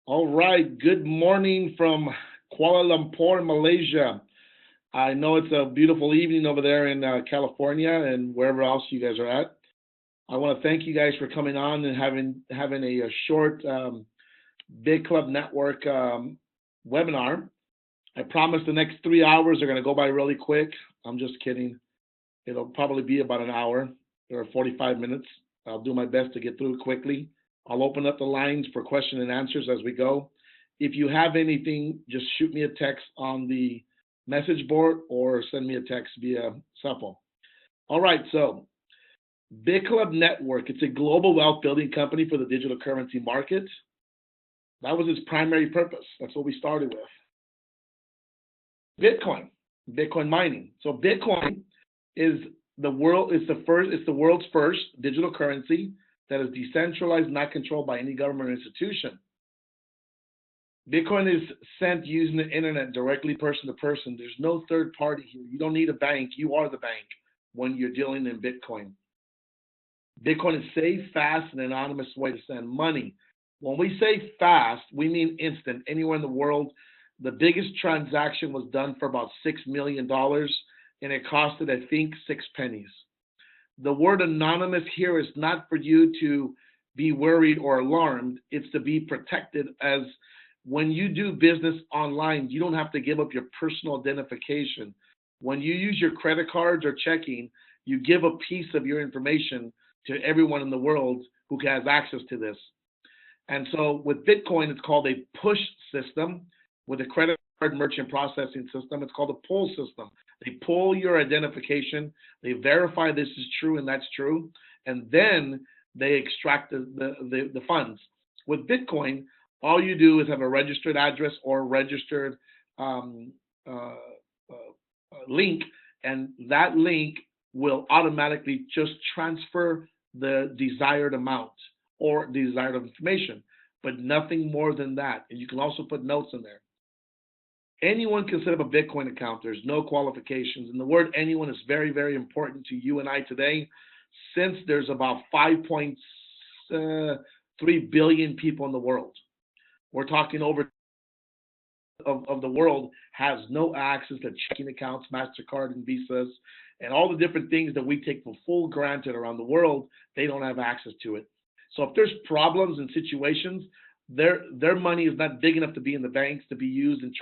All right. Good morning from Kuala Lumpur, Malaysia. I know it's a beautiful evening over there in California and wherever else you guys are at. I want to thank you guys for coming on and having a short Bitclub Network webinar. I promise the next 3 hours are going to go by really quick. I'm just kidding. It'll probably be about an hour or 45 minutes. I'll do my best to get through it quickly. I'll open up the lines for question and answers as we go. If you have anything, just shoot me a text on the message board or send me a text via cell phone. All right, so Bitclub Network, it's a global wealth building company for the digital currency market. That was its primary purpose. That's what we started with. Bitcoin mining. So Bitcoin is it's the world's first digital currency that is decentralized, not controlled by any government or institution. Bitcoin is sent using the internet directly person to person. There's no third party here. You don't need a bank. You are the bank when you're dealing in Bitcoin. Bitcoin is safe, fast, and anonymous way to send money. When we say fast, we mean instant. Anywhere in the world, the biggest transaction was done for about $6 million, and it costed, I think, 6 pennies. The word anonymous here is not for you to be worried or alarmed. It's to be protected, as when you do business online, you don't have to give up your personal identification. When you use your credit cards or checking, you give a piece of your information to everyone in the world who has access to this. And so with Bitcoin, it's called a push system. With a credit card merchant processing system, it's called a pull system. They pull your identification, they verify this is true and that's true, and then they extract the funds. With Bitcoin, all you do is have a registered address or registered link, and that link will automatically just transfer the desired amount or desired information, but nothing more than that. And you can also put notes in there. Anyone can set up a Bitcoin account. There's no qualifications. And the word anyone is very, very important to you and I today, since there's about 5.3 billion people in the world. We're talking over of the world has no access to checking accounts, MasterCard and Visas, and all the different things that we take for full granted around the world. They don't have access to it. So if there's problems and situations, their money is not big enough to be in the banks to be used and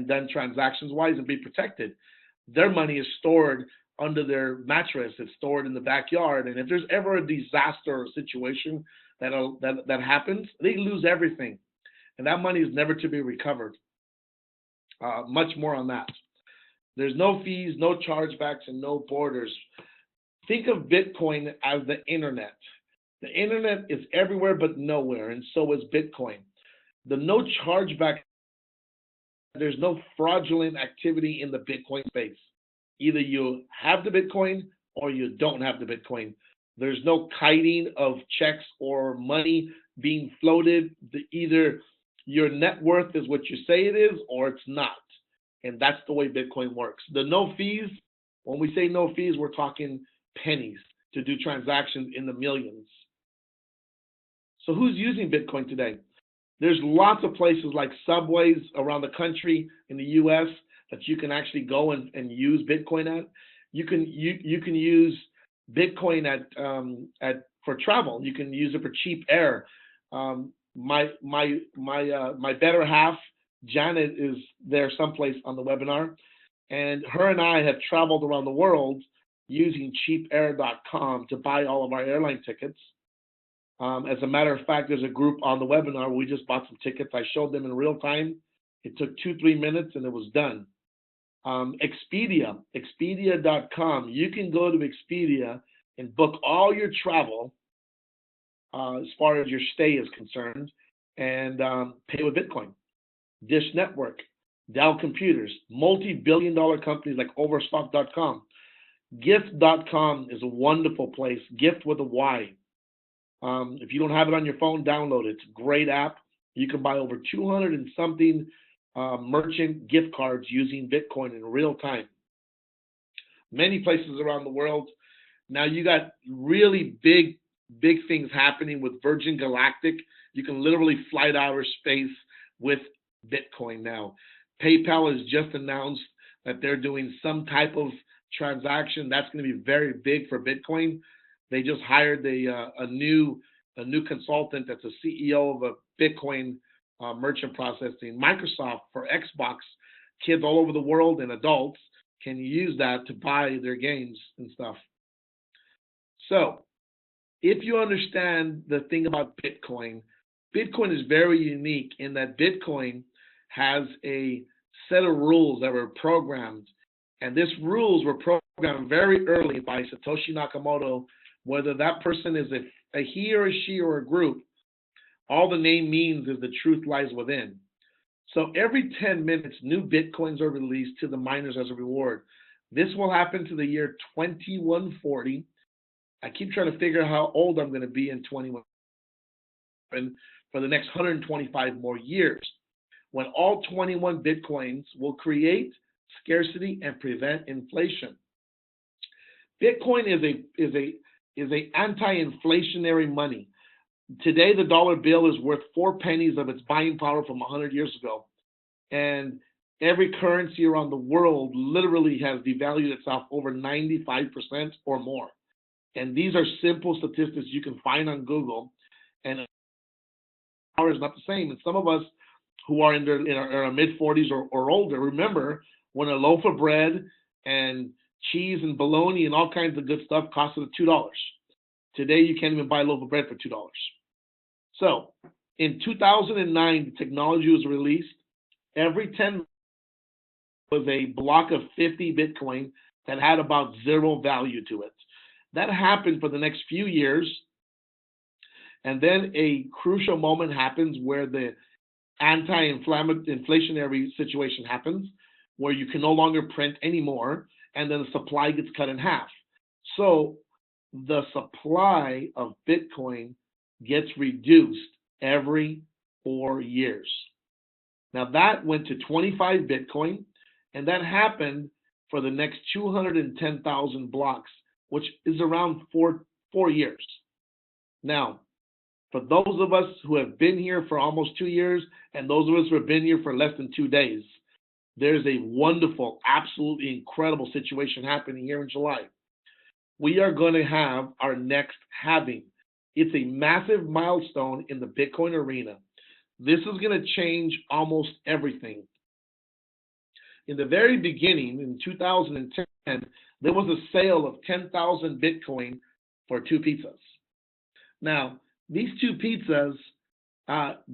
done transactions wise and be protected. Their money is stored under their mattress. It's stored in the backyard. And if there's ever a disaster or situation that happens, they lose everything. And that money is never to be recovered. Much more on that. There's no fees, no chargebacks, and no borders. Think of Bitcoin as the internet. The internet is everywhere but nowhere, and so is Bitcoin. The no chargeback, there's no fraudulent activity in the Bitcoin space. Either you have the Bitcoin or you don't have the Bitcoin. There's no kiting of checks or money being floated. Either your net worth is what you say it is or it's not. And that's the way Bitcoin works. The no fees, when we say no fees, we're talking pennies to do transactions in the millions. So who's using Bitcoin today? There's lots of places like subways around the country in the U.S. that you can actually go and use Bitcoin at. You can use Bitcoin at for travel. You can use it for cheap air. My better half, Janet, is there someplace on the webinar, and her and I have traveled around the world using cheapair.com to buy all of our airline tickets. As a matter of fact, there's a group on the webinar where we just bought some tickets. I showed them in real time. It took 2-3 minutes and it was done. Expedia.com. You can go to Expedia and book all your travel as far as your stay is concerned and pay with Bitcoin. Dish Network, Dell Computers, multi-billion-dollar companies like Overstock.com. Gift.com is a wonderful place. Gift with a Y. If you don't have it on your phone, download it. It's a great app. You can buy over 200 and something merchant gift cards using Bitcoin in real time. Many places around the world. Now you got really big big things happening with Virgin Galactic. You can literally fly to outer space with Bitcoin now. PayPal has just announced that they're doing some type of transaction that's going to be very big for Bitcoin. They just hired a new consultant that's a CEO of a Bitcoin merchant processing. Microsoft for Xbox, kids all over the world and adults can use that to buy their games and stuff. So if you understand the thing about Bitcoin, Bitcoin is very unique in that Bitcoin has a set of rules that were programmed. And these rules were programmed very early by Satoshi Nakamoto, whether that person is a he or a she or a group. All the name means is the truth lies within. So every 10 minutes, new Bitcoins are released to the miners as a reward. This will happen to the year 2140. I keep trying to figure out how old I'm going to be in 2140 for the next 125 more years, when all 21 Bitcoins will create scarcity and prevent inflation. Bitcoin is a anti-inflationary money. Today, the dollar bill is worth 4 pennies of its buying power from 100 years ago. And every currency around the world literally has devalued itself over 95% or more. And these are simple statistics you can find on Google. And power is not the same. And some of us who are in our mid-40s or older remember when a loaf of bread and cheese and bologna and all kinds of good stuff costed $2. Today, you can't even buy a loaf of bread for $2. So in 2009, the technology was released. Every 10 was a block of 50 Bitcoin that had about zero value to it. That happened for the next few years. And then a crucial moment happens where the anti-inflationary situation happens, where you can no longer print anymore, and then the supply gets cut in half. So the supply of Bitcoin gets reduced every 4 years. Now that went to 25 Bitcoin, and that happened for the next 210,000 blocks, which is around four years. Now, for those of us who have been here for almost 2 years, and those of us who have been here for less than 2 days, there's a wonderful, absolutely incredible situation happening here in July. We are going to have our next halving. It's a massive milestone in the Bitcoin arena. This is going to change almost everything. In the very beginning, in 2010, there was a sale of 10,000 Bitcoin for 2 pizzas. Now, these 2 pizzas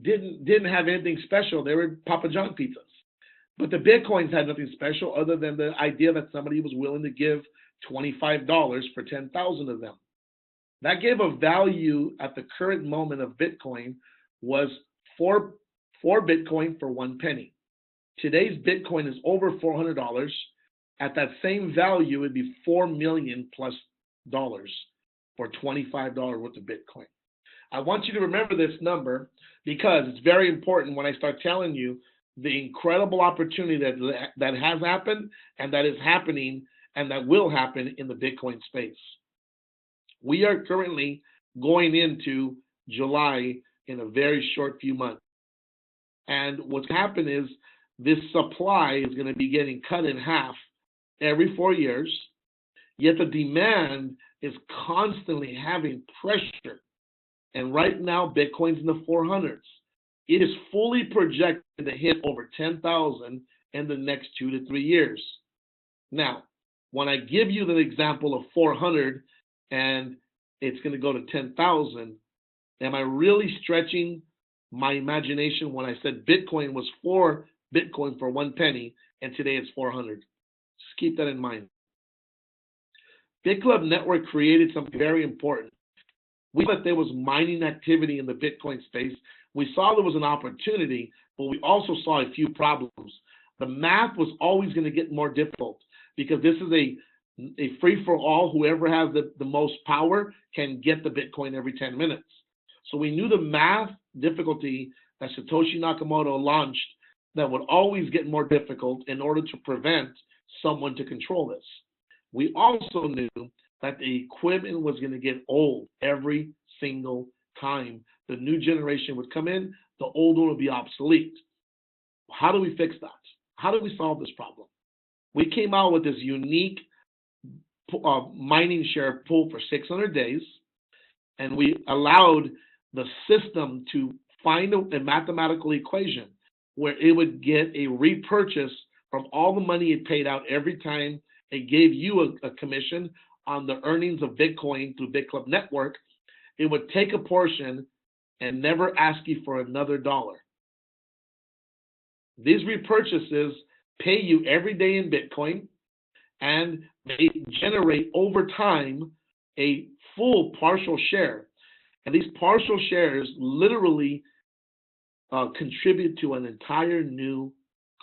didn't have anything special. They were Papa John pizzas. But the Bitcoins had nothing special other than the idea that somebody was willing to give $25 for 10,000 of them. That gave a value at the current moment of Bitcoin was 4 Bitcoin for 1 penny. Today's Bitcoin is over $400. At that same value, it'd be $4 million plus dollars for $25 worth of Bitcoin. I want you to remember this number because it's very important when I start telling you the incredible opportunity that has happened and that is happening and that will happen in the Bitcoin space. We are currently going into July in a very short few months. And what's happened is this supply is going to be getting cut in half every 4 years, yet the demand is constantly having pressure. And right now, Bitcoin's in the 400s. It is fully projected to hit over 10,000 in the next 2 to 3 years. Now, when I give you the example of 400 and it's going to go to 10,000, am I really stretching my imagination when I said Bitcoin was 4 Bitcoin for 1 penny and today it's 400? Just keep that in mind. Bitclub Network created something very important. We thought there was mining activity in the Bitcoin space. We saw there was an opportunity, but we also saw a few problems. The math was always going to get more difficult because this is a free-for-all. Whoever has the most power can get the Bitcoin every 10 minutes. So we knew the math difficulty that Satoshi Nakamoto launched that would always get more difficult in order to prevent someone to control this. We also knew that the equipment was going to get old every single time. The new generation would come in, the old one would be obsolete. How do we fix that? How do we solve this problem? We came out with this unique mining share pool for 600 days, and we allowed the system to find a mathematical equation where it would get a repurchase from all the money it paid out every time it gave you a commission on the earnings of Bitcoin through Bitclub Network. It would take a portion and never ask you for another dollar. These repurchases pay you every day in Bitcoin, and they generate over time a full partial share. And these partial shares literally contribute to an entire new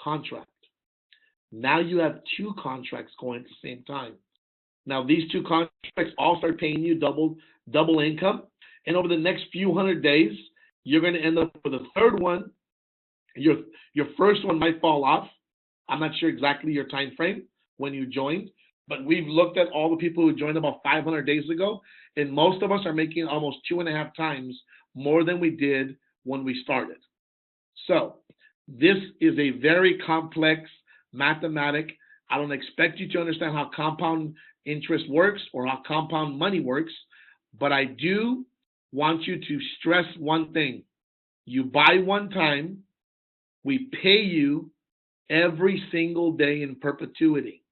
contract. Now you have two contracts going at the same time. Now these two contracts all start paying you double income, and over the next few hundred days, you're going to end up with a third one. Your first one might fall off. I'm not sure exactly your time frame when you joined, but we've looked at all the people who joined about 500 days ago, and most of us are making almost 2.5 times more than we did when we started. So this is a very complex mathematic. I don't expect you to understand how compound interest works or how compound money works, but I do want you to stress one thing. You buy one time, we pay you every single day in perpetuity.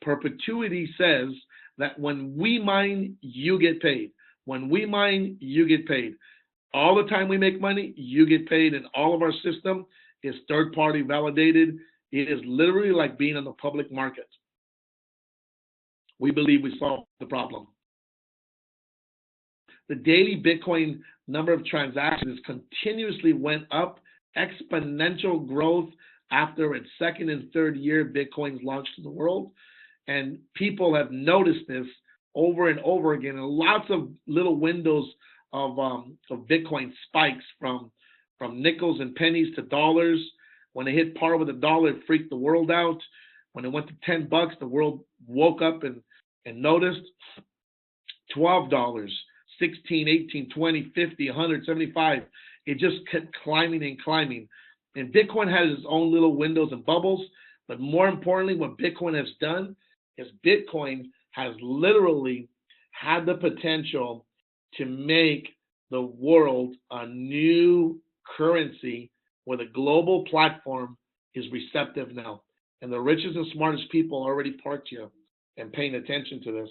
Perpetuity says that when we mine, you get paid. When we mine, you get paid. All the time we make money, you get paid, and all of our system is third-party validated. It is literally like being in the public market. We believe we solved the problem. The daily Bitcoin number of transactions continuously went up, exponential growth after its second and third year Bitcoin's launched in the world. And people have noticed this over and over again. And lots of little windows of Bitcoin spikes from nickels and pennies to dollars. When it hit par with a dollar, it freaked the world out. When it went to $10, the world woke up and noticed. $12, 16, 18, 20, 50, 100, 75. It just kept climbing and climbing. And Bitcoin has its own little windows and bubbles. But more importantly, what Bitcoin has done is Bitcoin has literally had the potential to make the world a new currency where the global platform is receptive now. And the richest and smartest people are already parked here and paying attention to this.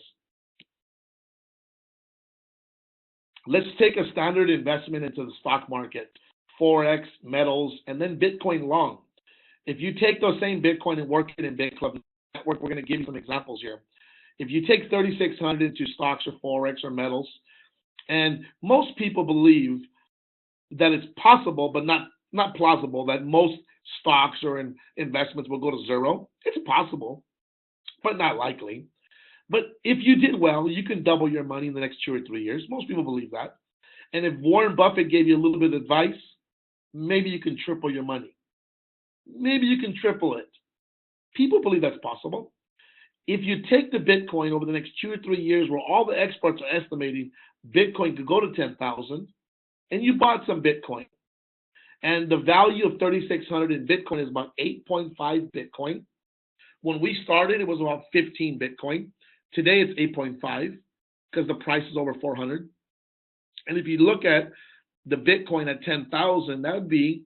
Let's take a standard investment into the stock market, Forex, metals, and then Bitcoin long. If you take those same Bitcoin and work it in Bitclub Network, we're going to give you some examples here. If you take 3,600 into stocks or Forex or metals, and most people believe that it's possible, but not plausible, that most stocks or investments will go to zero. It's possible, but not likely. But if you did well, you can double your money in the next 2 or 3 years. Most people believe that. And if Warren Buffett gave you a little bit of advice, maybe you can triple your money. Maybe you can triple it. People believe that's possible. If you take the Bitcoin over the next 2 or 3 years, where all the experts are estimating Bitcoin could go to 10,000, and you bought some Bitcoin, and the value of 3,600 in Bitcoin is about 8.5 Bitcoin. When we started, it was about 15 Bitcoin. Today, it's 8.5 because the price is over 400. And if you look at the Bitcoin at 10,000, that would be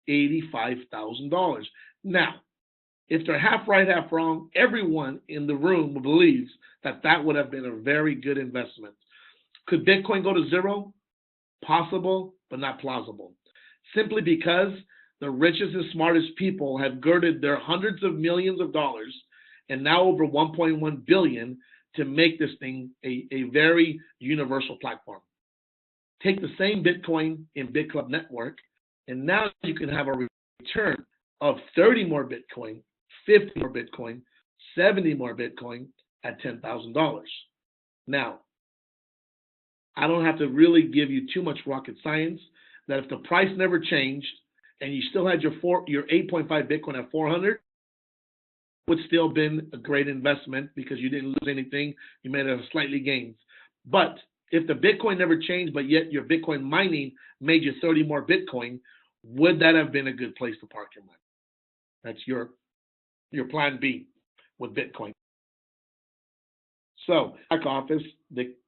$85,000. Now, if they're half right, half wrong, everyone in the room believes that that would have been a very good investment. Could Bitcoin go to zero? Possible, but not plausible. Simply because the richest and smartest people have girded their hundreds of millions of dollars and now over 1.1 billion to make this thing a very universal platform. Take the same Bitcoin in Bitclub Network, and now you can have a return of 30 more Bitcoin, 50 more Bitcoin, 70 more Bitcoin at $10,000. Now, I don't have to really give you too much rocket science that if the price never changed and you still had your 8.5 Bitcoin at 400, would still been a great investment because you didn't lose anything. You made a slightly gains. But if the Bitcoin never changed, but yet your Bitcoin mining made you 30 more Bitcoin, would that have been a good place to park your money? That's your plan B with Bitcoin. So back office,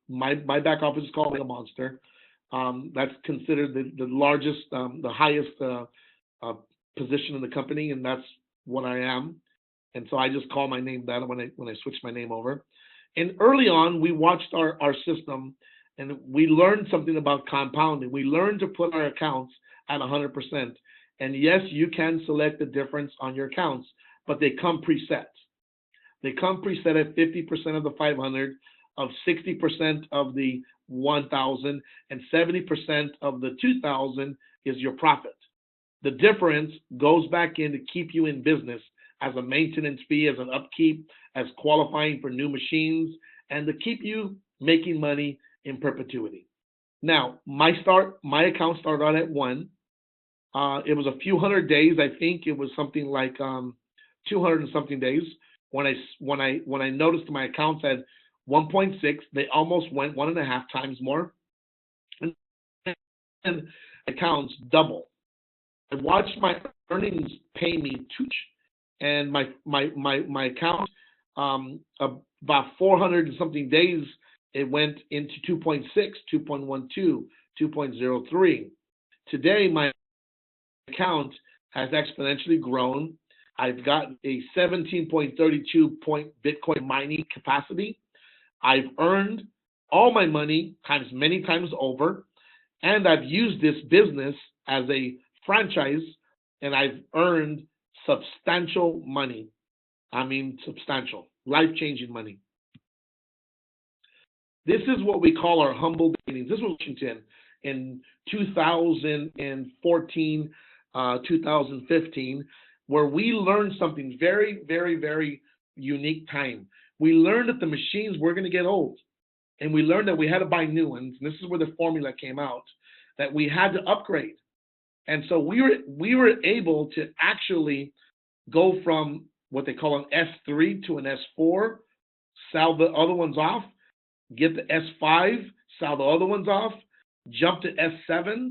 my back office is called a monster. That's considered the largest, the highest position in the company, and that's what I am. And so I just call my name that when I switch my name over. And early on, we watched our system, and we learned something about compounding. We learned to put our accounts at 100%. And yes, you can select the difference on your accounts, but they come preset. They come preset at 50% of the 500, of 60% of the 1,000, and 70% of the 2,000 is your profit. The difference goes back in to keep you in business as a maintenance fee, as an upkeep, as qualifying for new machines, and to keep you making money in perpetuity. Now, my account started out at 1. It was a few hundred days. I think it was something like 200 and something days when I noticed my accounts had 1.6. They almost went 1.5 times more, and accounts double. I watched my earnings pay me tooch, and my account about 400 and something days, it went into 2.6, 2.12, 2.03. Today, my account has exponentially grown. I've got a 17.32 point Bitcoin mining capacity. I've earned all my money many times over, and I've used this business as a franchise, and I've earned substantial money. I mean, substantial, life-changing money. This is what we call our humble beginnings. This was Washington in 2014, 2015, where we learned something very, very, very unique time. We learned that the machines were going to get old, and we learned that we had to buy new ones. And this is where the formula came out, that we had to upgrade. And so we were able to actually go from what they call an S3 to an S4, sell the other ones off, get the S5, sell the other ones off, jump to S7s.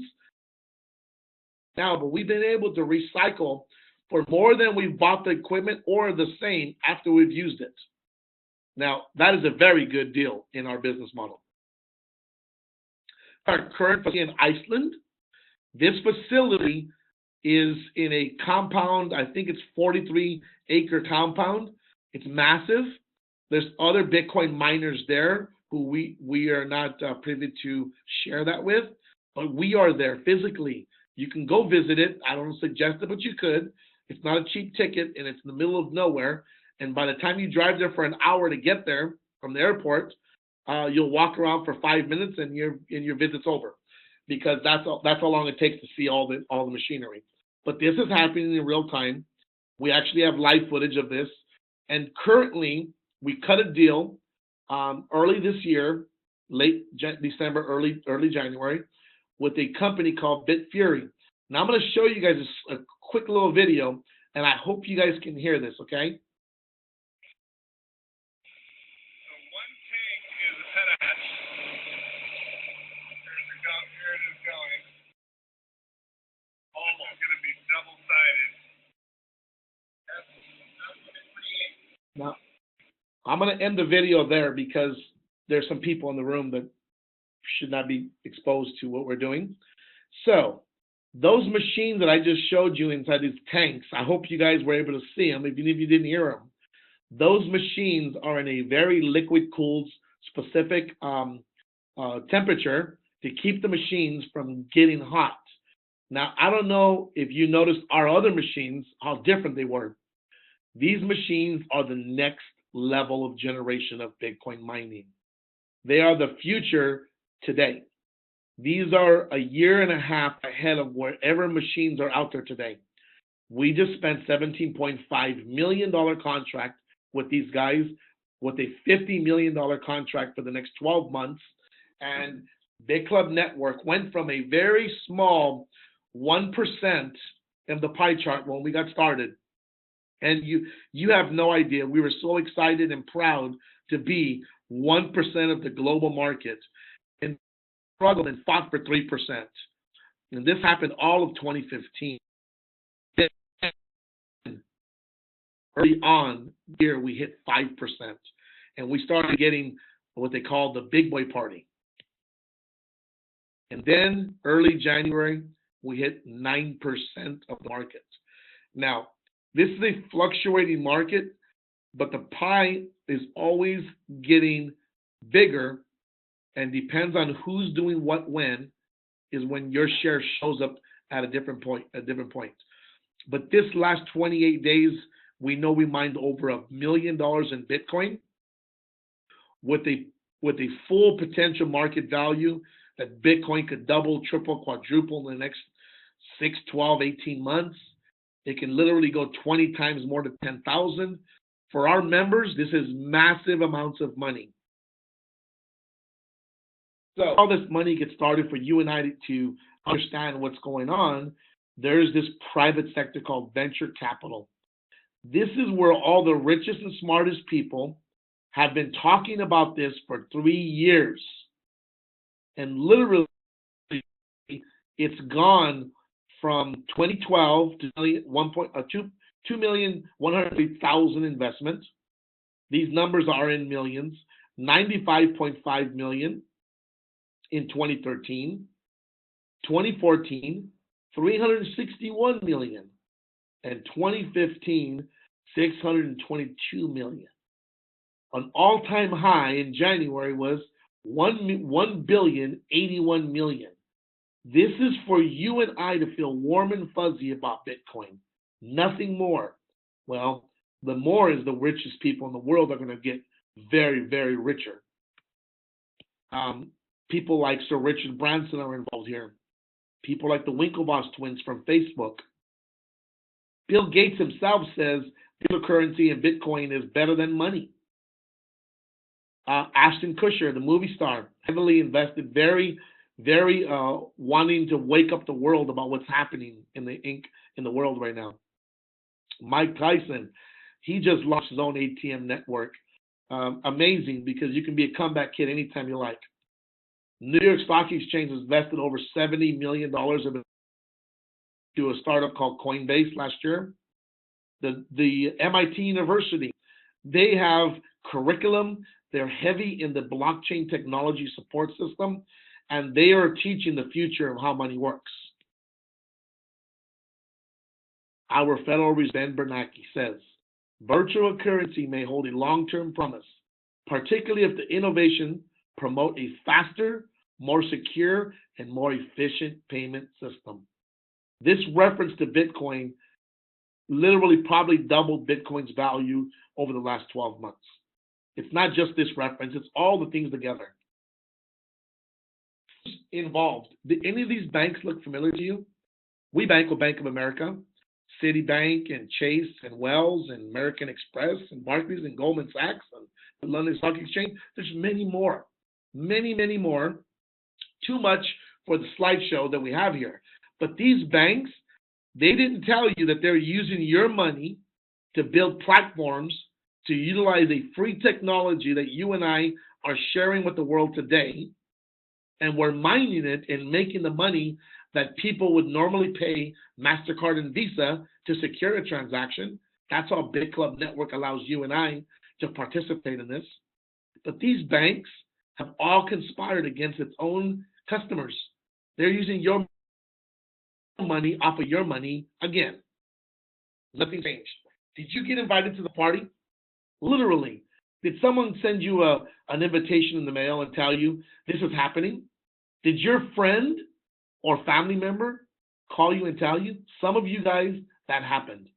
Now, but we've been able to recycle for more than we've bought the equipment or the same after we've used it. Now, that is a very good deal in our business model. Our current facility in Iceland, this facility is in a compound. I think it's 43-acre compound. It's massive. There's other Bitcoin miners there who we are not privy to share that with, but we are there physically. You can go visit it. I don't suggest it, but you could. It's not a cheap ticket, and it's in the middle of nowhere. And by the time you drive there for an hour to get there from the airport, you'll walk around for 5 minutes, and your visit's over, because that's how long it takes to see all the machinery. But this is happening in real time. We actually have live footage of this, and currently we cut a deal early this year, late December, early January, with a company called Bitfury. Now I'm going to show you guys a quick little video, and I hope you guys can hear this, okay? So one tank is a petahash. Here it is going. Almost going to be double-sided. That's now, I'm going to end the video there because there's some people in the room that should not be exposed to what we're doing. So those machines that I just showed you inside these tanks, I hope you guys were able to see them, even if you didn't hear them. Those machines are in a very liquid-cooled, specific temperature to keep the machines from getting hot. Now, I don't know if you noticed our other machines, how different they were. These machines are the next level of generation of Bitcoin mining. They are the future today. These are a year and a half ahead of wherever machines are out there today. We just spent $17.5 million contract with these guys, with a $50 million contract for the next 12 months. And Bitclub Network went from a very small 1% of the pie chart when we got started. And you have no idea. We were so excited and proud to be 1% of the global market. struggled and fought for 3%. And this happened all of 2015. Early on here, we hit 5%. And we started getting what they call the big boy party. And then early January, we hit 9% of the market. Now, this is a fluctuating market, but the pie is always getting bigger and depends on who's doing what when is when your share shows up at a different point. But this last 28 days, we know we mined over $1 million in Bitcoin with a full potential market value that Bitcoin could double, triple, quadruple in the next 6, 12, 18 months. It can literally go 20 times more to 10,000. For our members, this is massive amounts of money. So all this money gets started for you and I to understand what's going on. There's this private sector called venture capital. This is where all the richest and smartest people have been talking about this for 3 years. And literally, it's gone from 2012 to 2,103,000 investments. These numbers are in millions. 95.5 million in 2013. 2014, 361 million. And 2015, 622 million. An all-time high in January was 1,081 million. This is for you and I to feel warm and fuzzy about Bitcoin. Nothing more. Well, the more is the richest people in the world are going to get very, very richer. People like Sir Richard Branson are involved here. People like the Winklevoss twins from Facebook. Bill Gates himself says cryptocurrency and Bitcoin is better than money. Ashton Kutcher, the movie star, heavily invested, very wanting to wake up the world about what's happening in the world right now. Mike Tyson, he just launched his own ATM network. Amazing, because you can be a comeback kid anytime you like. New York Stock Exchange has invested over $70 million to a startup called Coinbase last year. The MIT University, they have curriculum. They're heavy in the blockchain technology support system, and they are teaching the future of how money works. Our Federal Reserve, Ben Bernanke, says, virtual currency may hold a long-term promise, particularly if the innovation promote a faster, more secure, and more efficient payment system. This reference to Bitcoin literally probably doubled Bitcoin's value over the last 12 months. It's not just this reference, it's all the things together. Involved. Did any of these banks look familiar to you? We bank with Bank of America, Citibank, and Chase, and Wells, and American Express, and Barclays, and Goldman Sachs, and the London Stock Exchange. There's many more. Many more. Too much for the slideshow that we have here. But these banks, they didn't tell you that they're using your money to build platforms to utilize a free technology that you and I are sharing with the world today, and we're mining it and making the money that people would normally pay MasterCard and Visa to secure a transaction. That's how Bitclub Network allows you and I to participate in this. But these banks have all conspired against its own customers. They're using your money off of your money again. Nothing changed. Did you get invited to the party? Literally. Did someone send you an invitation in the mail and tell you this is happening? Did your friend or family member call you and tell you? Some of you guys, that happened.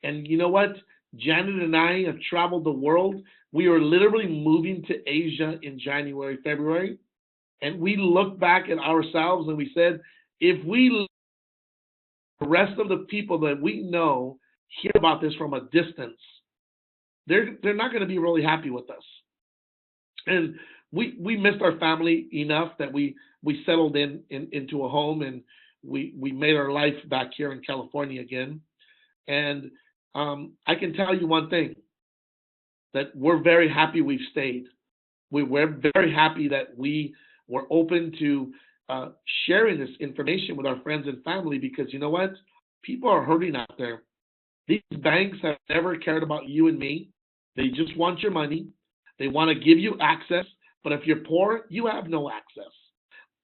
And you know what? Janet and I have traveled the world. We are literally moving to Asia in January, February. And we looked back at ourselves and we said, if we, the rest of the people that we know hear about this from a distance, they're not going to be really happy with us. And we missed our family enough that we settled into a home, and we made our life back here in California again. And I can tell you one thing, that we're very happy we've stayed. We're very happy that we We're open to sharing this information with our friends and family because you know what? People are hurting out there. These banks have never cared about you and me. They just want your money. They want to give you access. But if you're poor, you have no access.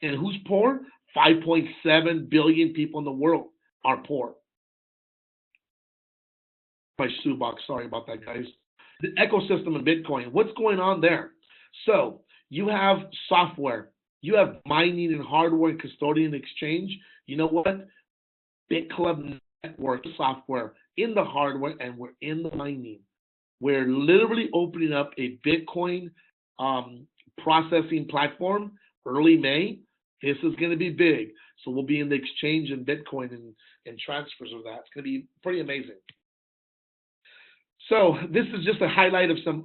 And who's poor? 5.7 billion people in the world are poor. My shoebox, sorry about that, guys. The ecosystem of Bitcoin, what's going on there? So you have software, you have mining and hardware and custodian exchange. You know what? Bitclub network software in the hardware and we're in the mining. We're literally opening up a Bitcoin processing platform early May. This is going to be big. So we'll be in the exchange in Bitcoin and transfers of that. It's going to be pretty amazing. So this is just a highlight of some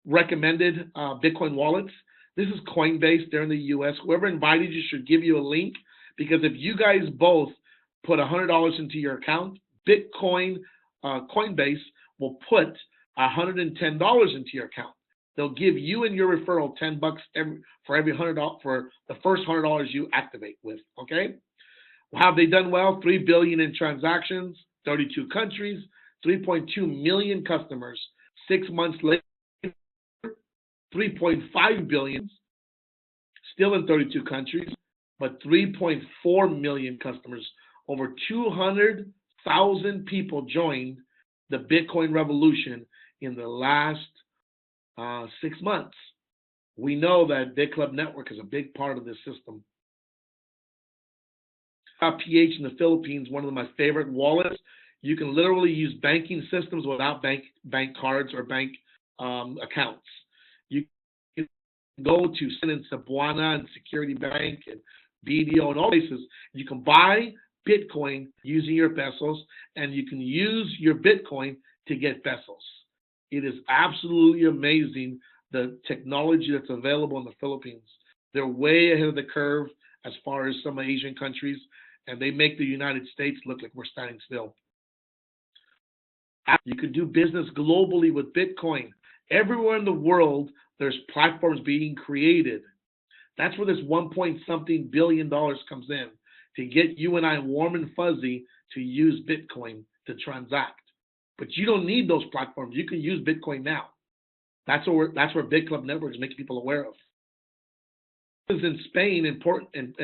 recommended Bitcoin wallets. This is Coinbase. They're in the U.S. Whoever invited you should give you a link because if you guys both put $100 into your account, Coinbase will put $110 into your account. They'll give you and your referral $10 for every $100 for the first $100 you activate with. Okay. Well, have they done well? 3 billion in transactions, 32 countries, 3.2 million customers. 6 months later, 3.5 billion, still in 32 countries, but 3.4 million customers. Over 200,000 people joined the Bitcoin revolution in the last 6 months. We know that Bitclub Network is a big part of this system. PH in the Philippines, one of my favorite wallets. You can literally use banking systems without bank cards or bank accounts. You can go to Cebuana and Security Bank and BDO and all places. You can buy Bitcoin using your pesos, and you can use your Bitcoin to get pesos. It is absolutely amazing the technology that's available in the Philippines. They're way ahead of the curve as far as some Asian countries, and they make the United States look like we're standing still. You can do business globally with Bitcoin. Everywhere in the world, there's platforms being created. That's where this 1 billion comes in, to get you and I warm and fuzzy to use Bitcoin to transact. But you don't need those platforms. You can use Bitcoin now. That's where Bitclub Network is making people aware of. This is in Spain and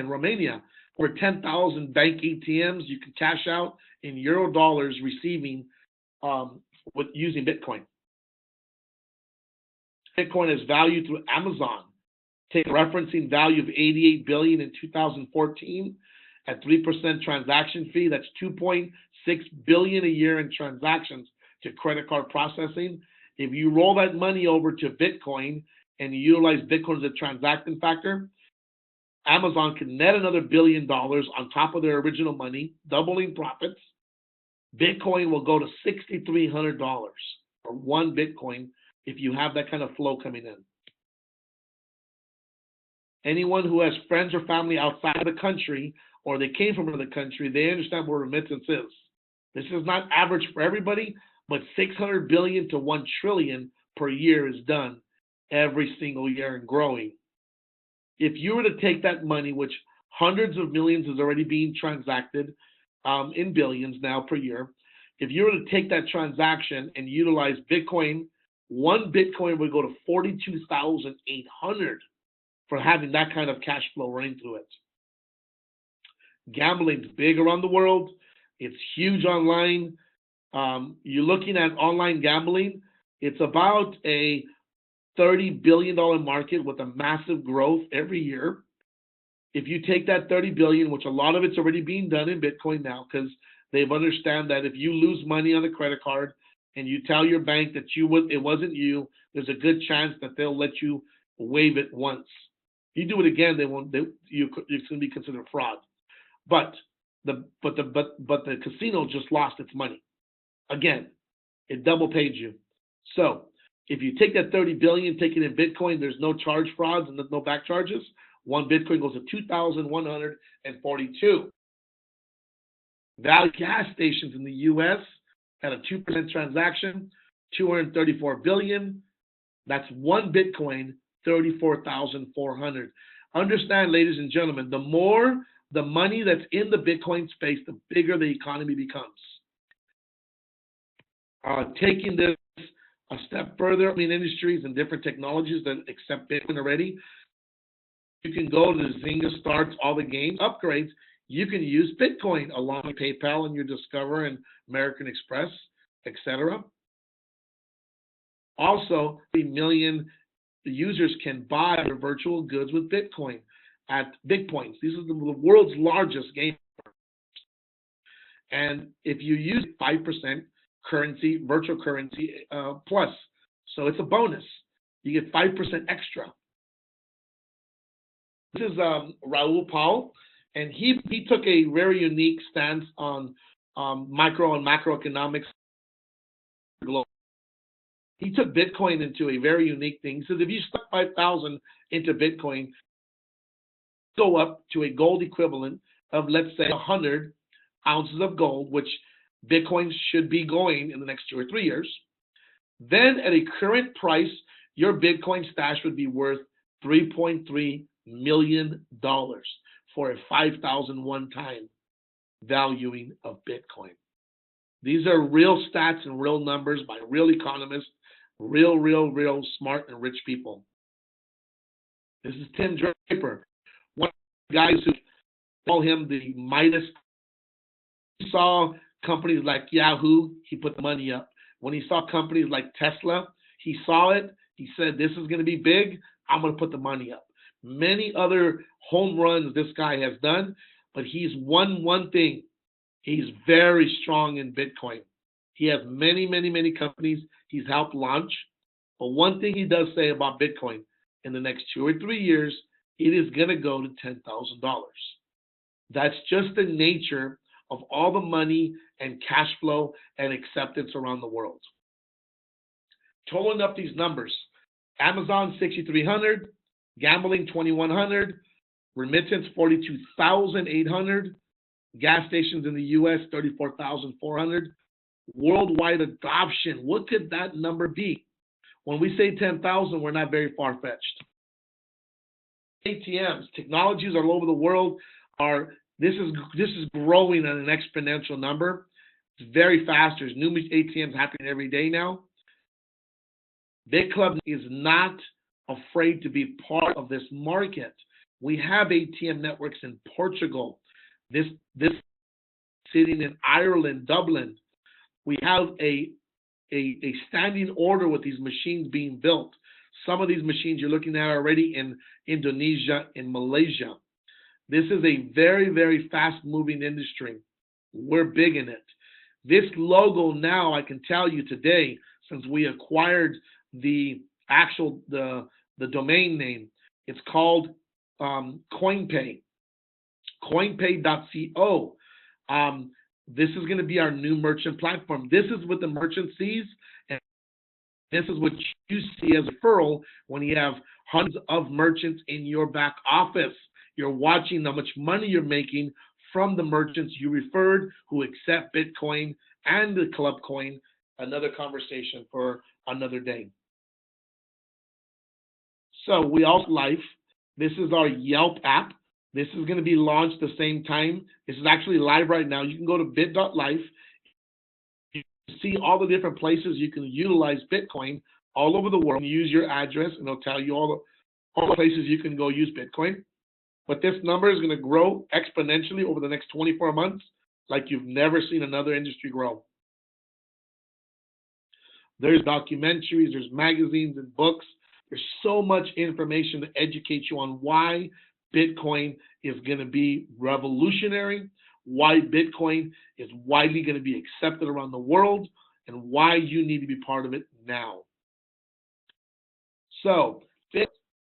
Romania, where 10,000 bank ATMs you can cash out in euro dollars, receiving with using Bitcoin. Bitcoin is valued through Amazon. Take a referencing value of 88 billion in 2014 at 3% transaction fee. That's 2.6 billion a year in transactions to credit card processing. If you roll that money over to Bitcoin and you utilize Bitcoin as a transacting factor, Amazon can net another $1 billion on top of their original money, doubling profits. Bitcoin will go to $6,300 for one Bitcoin if you have that kind of flow coming in. Anyone who has friends or family outside of the country, or they came from another country, they understand what remittance is. This is not average for everybody, but 600 billion to 1 trillion per year is done every single year and growing. If you were to take that money, which hundreds of millions is already being transacted in billions now per year, if you were to take that transaction and utilize Bitcoin, one Bitcoin would go to 42,800 for having that kind of cash flow running through it. Gambling's big around the world. It's huge online. You're looking at online gambling. It's about a $30 billion market with a massive growth every year. If you take that 30 billion, which a lot of it's already being done in Bitcoin now, because they've understand that if you lose money on a credit card and you tell your bank that it wasn't you, there's a good chance that they'll let you waive it once. You do it again, it's going to be considered fraud. But the casino just lost its money. Again, it double paid you. So if you take that 30 billion, take it in Bitcoin, there's no charge frauds and no back charges. One Bitcoin goes to 2,142. Value gas stations in the U.S. at a 2% transaction, 234 billion. That's one Bitcoin, 34,400. Understand, ladies and gentlemen, the more the money that's in the Bitcoin space, the bigger the economy becomes. Taking this a step further, I mean, industries and different technologies that accept Bitcoin already, you can go to Zynga starts all the games upgrades. You can use Bitcoin along with PayPal and your Discover and American Express, etc. Also, 3 million users can buy their virtual goods with Bitcoin at Bitcoins. These are the world's largest game. And if you use 5% currency, virtual currency plus, so it's a bonus. You get 5% extra. This is Raul Paul, and he took a very unique stance on micro and macroeconomics. He took Bitcoin into a very unique thing. He says if you stuck 5,000 into Bitcoin, go up to a gold equivalent of, let's say, 100 ounces of gold, which Bitcoin should be going in the next 2 or 3 years. Then at a current price, your Bitcoin stash would be worth $3.3 million for a 5,000 one-time valuing of Bitcoin. These are real stats and real numbers by real economists, real smart and rich people. This is Tim Draper, one of the guys who call him the Midas. He saw companies like Yahoo, he put the money up. When he saw companies like Tesla, he saw it. He said, this is going to be big. I'm going to put the money up. Many other home runs this guy has done, but he's won one thing. He's very strong in Bitcoin. He has many companies he's helped launch. But one thing he does say about Bitcoin, in the next 2 or 3 years, it is going to go to $10,000. That's just the nature of all the money and cash flow and acceptance around the world. Totaling up these numbers, Amazon 6,300, gambling 2,100, remittance 42,800, gas stations in the U.S. 34,400, worldwide adoption. What could that number be? When we say 10,000, we're not very far-fetched. ATMs, technologies all over the world are. This is growing at an exponential number. It's very fast. There's new ATMs happening every day now. Bitclub is not afraid to be part of this market. We have ATM networks in Portugal. This sitting in Ireland, Dublin. We have a standing order with these machines being built. Some of these machines you're looking at already in Indonesia, in Malaysia. This is a very fast-moving industry. We're big in it. This logo now, I can tell you today, since we acquired the domain name, it's called CoinPay, coinpay.co. This is going to be our new merchant platform. This is what the merchant sees, and this is what you see as a referral when you have hundreds of merchants in your back office. You're watching how much money you're making from the merchants you referred who accept Bitcoin and the Club Coin. Another conversation for another day. So we also life. This is our Yelp app. This is going to be launched the same time. This is actually live right now. You can go to bit.life. You can see all the different places you can utilize Bitcoin all over the world. You use your address, and it'll tell you all the places you can go use Bitcoin. But this number is going to grow exponentially over the next 24 months like you've never seen another industry grow. There's documentaries, there's magazines and books. There's so much information to educate you on why Bitcoin is going to be revolutionary, why Bitcoin is widely going to be accepted around the world, and why you need to be part of it now. So,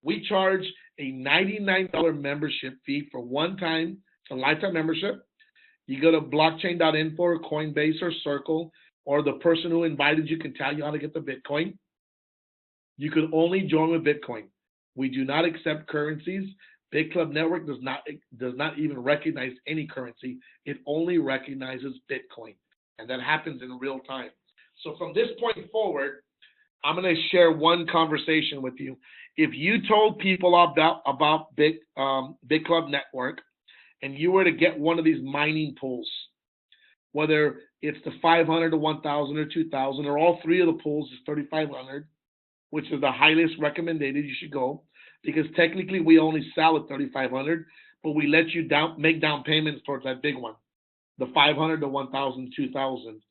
we charge a $99 membership fee for one time. It's a lifetime membership. You go to blockchain.info or Coinbase or Circle, or the person who invited you can tell you how to get the Bitcoin. You can only join with Bitcoin. We do not accept currencies. Bitclub Network does not even recognize any currency. It only recognizes Bitcoin, and that happens in real time. So from this point forward, I'm going to share one conversation with you. If you told people about Bitclub Network and you were to get one of these mining pools, whether it's the 500 to 1,000 or 2,000 or all three of the pools is 3,500, which is the highest recommended you should go, because technically we only sell at 3,500, but we let you make down payments towards that big one, the 500 to 1,000, 2,000.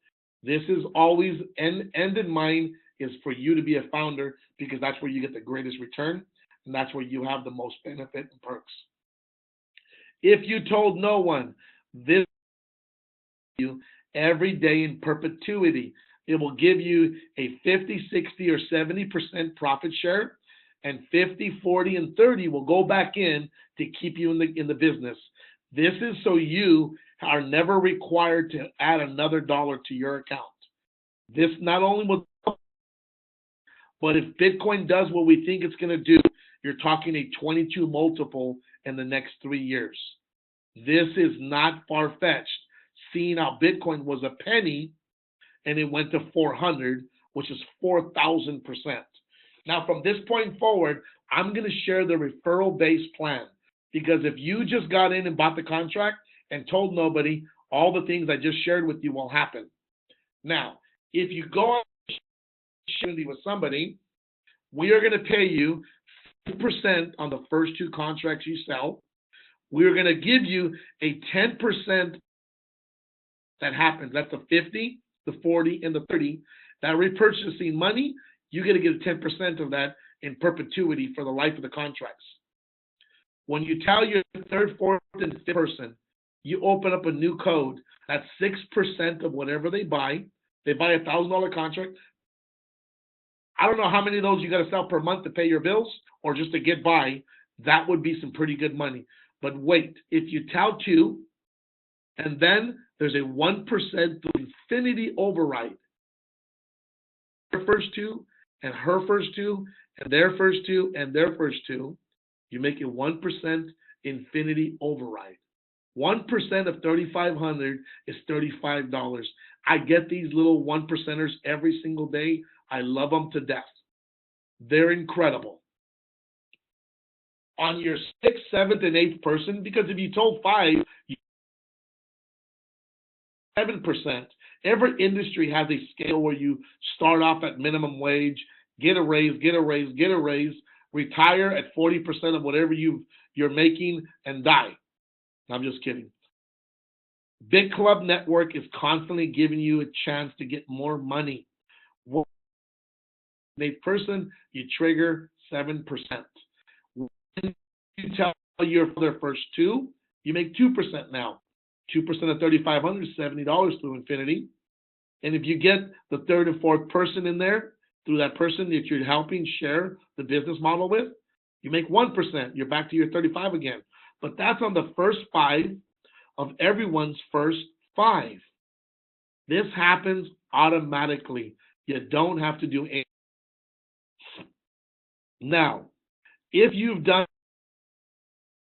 This is always end in mind is for you to be a founder, because that's where you get the greatest return and that's where you have the most benefit and perks. If you told no one, this you every day in perpetuity. It will give you a 50, 60, or 70% profit share, and 50, 40, and 30 will go back in to keep you in the business. This is so you are never required to add another dollar to your account. This not only will, but if Bitcoin does what we think it's going to do, you're talking a 22 multiple in the next 3 years. This is not far-fetched. Seeing how Bitcoin was a penny and it went to 400, which is 4,000%. Now, from this point forward, I'm going to share the referral-based plan, because if you just got in and bought the contract and told nobody, all the things I just shared with you will happen. Now, if you go on with somebody, we are going to pay you 5% on the first 2 contracts you sell. We're going to give you a 10% that happens. That's the 50, the 40, and the 30. That repurchasing money, you get to get 10% of that in perpetuity for the life of the contracts. When you tell your third, fourth, and fifth person, you open up a new code. That's 6% of whatever they buy. They buy a $1,000 contract. I don't know how many of those you got to sell per month to pay your bills or just to get by. That would be some pretty good money. But wait, if you tell 2, and then there's a 1% to infinity override. Her first 2, and her first 2, and their first 2, and their first 2, you make a 1% infinity override. 1% of 3,500 is $35. I get these little 1%ers every single day. I love them to death. They're incredible. On your 6th, 7th, and 8th person, because if you told 5, 7%. Every industry has a scale where you start off at minimum wage, get a raise, retire at 40% of whatever you're making, and die. I'm just kidding. Bitclub Network is constantly giving you a chance to get more money. One person, you trigger 7%. When you tell your first 2, you make 2% now. 2% of 3,500 is $70 through infinity. And if you get the third and fourth person in there, through that person that you're helping share the business model with, you make 1%. You're back to your 35 again. But that's on the first 5 of everyone's first 5. This happens automatically. You don't have to do anything. Now, if you've done,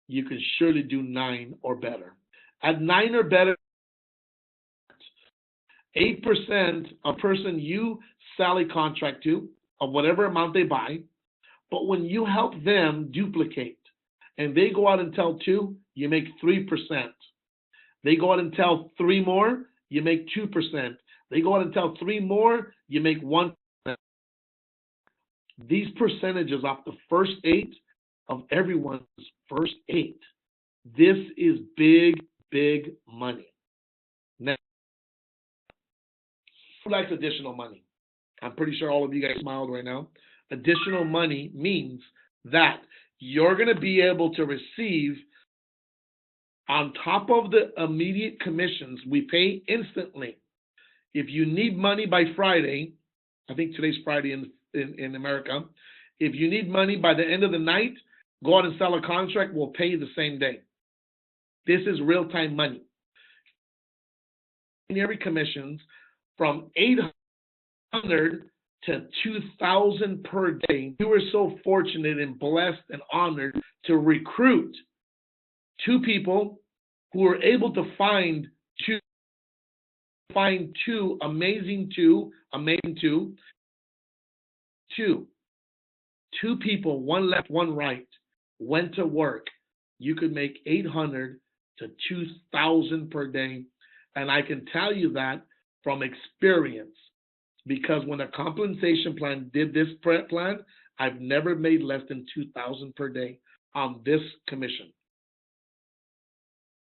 you can surely do 9 or better. At 9 or better, 8% a person you sell a contract to of whatever amount they buy, but when you help them duplicate and they go out and tell 2, you make 3%. They go out and tell 3 more, you make 2%. They go out and tell 3 more, you make 1%. These percentages off the first 8 of everyone's first 8. This is big, big money. Now, who likes additional money? I'm pretty sure all of you guys smiled right now. Additional money means that you're going to be able to receive, on top of the immediate commissions we pay instantly. If you need money by Friday, I think today's Friday in America, if you need money by the end of the night, go out and sell a contract, we'll pay you the same day. This is real-time money. Every commissions from 800 to 2,000 per day. We were so fortunate and blessed and honored to recruit 2 people who were able to find two amazing Two people, one left, one right, went to work, you could make 800 to 2,000 per day. And I can tell you that from experience, because when a compensation plan did this plan, I've never made less than 2,000 per day on this commission.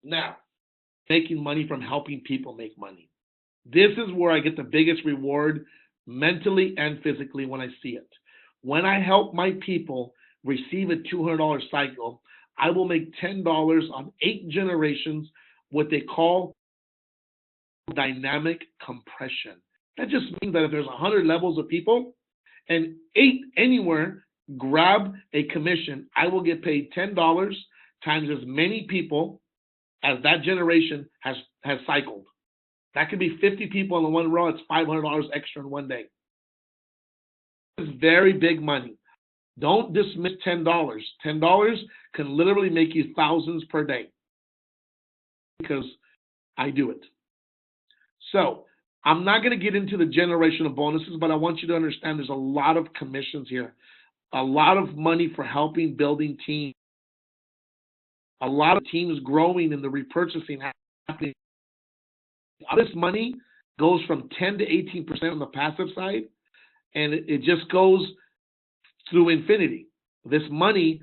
Now, making money from helping people make money. This is where I get the biggest reward mentally and physically when I see it. When I help my people receive a $200 cycle, I will make $10 on 8 generations, what they call dynamic compression. That just means that if there's 100 levels of people and 8 anywhere grab a commission, I will get paid $10 times as many people as that generation has cycled. That could be 50 people in the one row. It's $500 extra in one day. It's very big money. Don't dismiss $10. $10 can literally make you thousands per day because I do it. So I'm not going to get into the generational bonuses, but I want you to understand there's a lot of commissions here, a lot of money for helping building teams, a lot of teams growing and the repurchasing happening. This money goes from 10 to 18% on the passive side, and it just goes through infinity. This money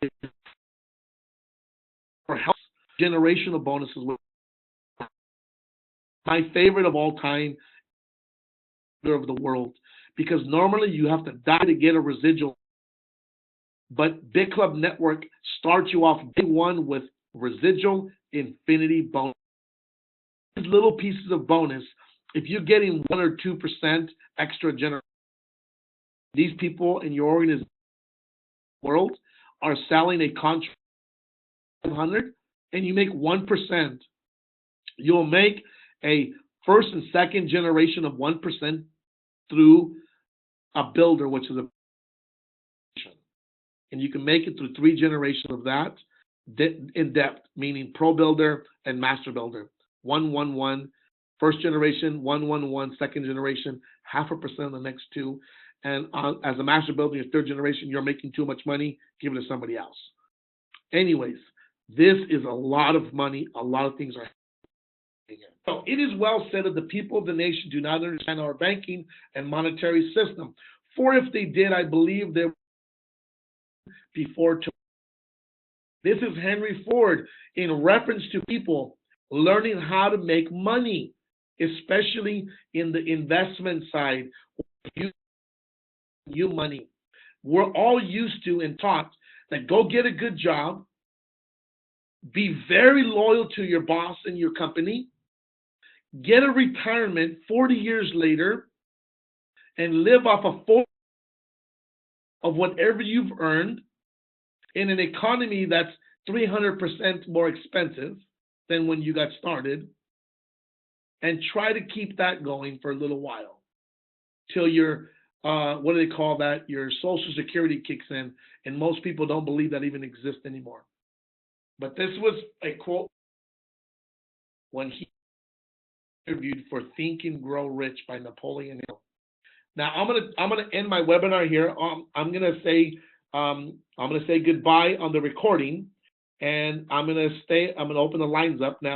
is for help generational bonuses. My favorite of all time of the world, because normally you have to die to get a residual, but Bitclub Network starts you off day one with residual infinity bonus. These little pieces of bonus, if you're getting 1 or 2% extra generation, these people in your organization world are selling a contract 500 and you make 1%. You'll make a first and second generation of 1% through a builder, which is a, and you can make it through 3 generations of that in depth, meaning pro builder and master builder. 111, first generation, 111, second generation, 0.5% the next 2. And as a master builder, your third generation, you're making too much money, give it to somebody else. Anyways, this is a lot of money. A lot of things are happening. So it is well said that the people of the nation do not understand our banking and monetary system. For if they did, I believe they before. This is Henry Ford in reference to people learning how to make money, especially in the investment side. You money. We're all used to and taught that go get a good job, be very loyal to your boss and your company, get a retirement 40 years later, and live off a full of whatever you've earned in an economy that's 300% more expensive than when you got started, and try to keep that going for a little while till your what do they call that? Your Social Security kicks in, and most people don't believe that even exists anymore. But this was a quote when he interviewed for Think and Grow Rich by Napoleon Hill. Now I'm gonna end my webinar here. I'm gonna say goodbye on the recording, and I'm gonna open the lines up now.